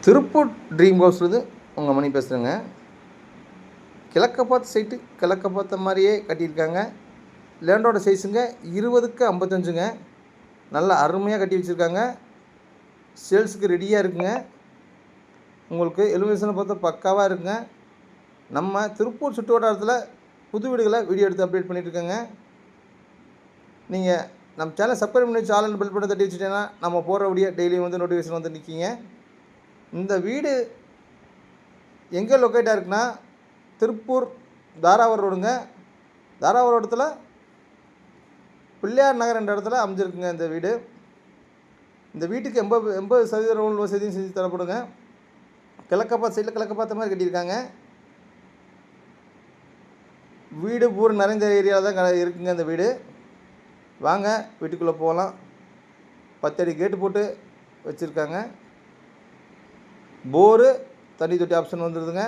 Tiruppur dream ஹவுஸ்லேருந்து உங்கள் மணி பேசுகிறேங்க. கிழக்க பார்த்த சைட்டு கிழக்க பார்த்த மாதிரியே கட்டியிருக்காங்க. லேண்டோட சைஸுங்க 20க்கு 55ங்க. நல்லா அருமையாக கட்டி வச்சுருக்காங்க. சேல்ஸுக்கு ரெடியாக இருக்குங்க. உங்களுக்கு எலிவேஷனை பார்த்தா பக்காவாக இருக்குங்க. நம்ம திருப்பூர் சுற்று வட்டாரத்தில் புது வீடுகளை வீடியோ எடுத்து அப்டேட் பண்ணிகிட்ருக்கேங்க. நீங்கள் நம்ம சேனலை சப்ஸ்கிரைப் பண்ணி ஆல் பெல் பட்டன் தட்டி வச்சுட்டீங்கன்னா நம்ம போகிற வீடியோ டெய்லியும் வந்து நோட்டிஃபிகேஷன் வந்து நிற்கிங்க. இந்த வீடு எங்கே லொக்கேட்டாக இருக்குன்னா திருப்பூர் தாராவரம் ரோடுங்க. தாராவரம் ரோடத்தில் பிள்ளையார் நகர் என்ற இடத்துல அமைஞ்சிருக்குங்க இந்த வீடு. இந்த வீட்டுக்கு 80% ரோல் வசதியும் செஞ்சு தரப்படுங்க. கிழக்க பார்த்த சைடில் கிழக்க பார்த்த மாதிரி கட்டியிருக்காங்க. வீடு பூரா நிறைந்த ஏரியாவில் தான் இருக்குங்க இந்த வீடு. வாங்க வீட்டுக்குள்ளே போகலாம். 10 அடி கேட்டு போட்டு வச்சுருக்காங்க. போரு தண்ணி தொட்டி ஆப்ஷன் வந்துடுதுங்க.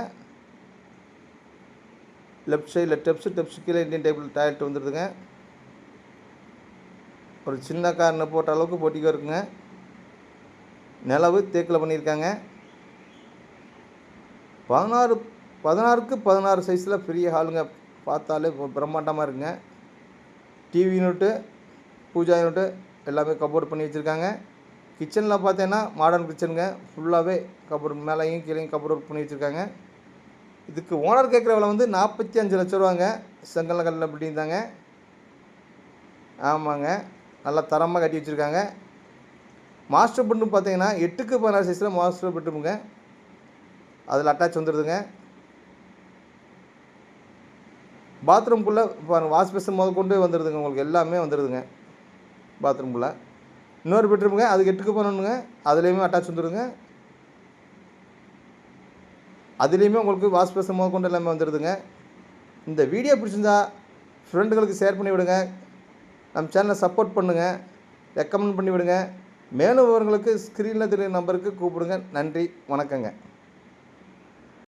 லெஃப்ட் சைடில் ஸ்டெப்ஸு கீழே இண்டியன் டேபிள் டாய்லெட் வந்துடுதுங்க. ஒரு சின்ன கார்னு போட்ட அளவுக்கு போட்டிக்கோ இருக்குங்க. நிலவு தேக்கில் பண்ணியிருக்காங்க. 16க்கு 16 சைஸில் பெரிய ஹாலுங்க. பார்த்தாலே பிரம்மாண்டமாக இருக்குங்க. டிவி யூனிட்டு, பூஜா யூனிட்டு எல்லாமே கபோர்டு பண்ணி வச்சுருக்காங்க. கிச்சனில் பார்த்தீங்கன்னா மாடர்ன் கிச்சனுங்க. ஃபுல்லாகவே கபோர்டு மேலேயும் கீழேயும் கபோர்டு ஒர்க் பண்ணி வச்சுருக்காங்க. இதுக்கு ஓனர் கேட்குற விலை வந்து 45 லட்ச ரூபாங்க. செங்கல்ல கல்லில் பில்டிங் தாங்க. ஆமாங்க, நல்லா தரமாக கட்டி வச்சுருக்காங்க. மாஸ்டர் பெட்ரூம் பார்த்தீங்கன்னா 8க்கு 16 சைஸில் மாஸ்டர் பெட்ரூமுங்க. அதில் அட்டாச் வந்துடுதுங்க. பாத்ரூம்குள்ளே வாஷ் பேஷன் முதல் கொண்டு வந்துடுதுங்க. உங்களுக்கு எல்லாமே வந்துடுதுங்க பாத்ரூம்குள்ளே. இன்னொரு பெட்ரூமுங்க, அதுக்கு 8க்கு 11ங்க. அதுலேயுமே அட்டாச் வந்துடுங்க. அதுலேயுமே உங்களுக்கு வாஷ் பேஷன் முதல் கொண்டு எல்லாமே வந்துடுதுங்க. இந்த வீடியோ பிடிச்சிருந்தா ஃப்ரெண்டுகளுக்கு ஷேர் பண்ணி விடுங்க. நம்ம சேனலை சப்போர்ட் பண்ணுங்கள், ரெக்கமெண்ட் பண்ணி விடுங்க. மேலும் விவரங்களுக்கு ஸ்க்ரீனில் தெரியுற நம்பருக்கு கூப்பிடுங்க. நன்றி, வணக்கங்க.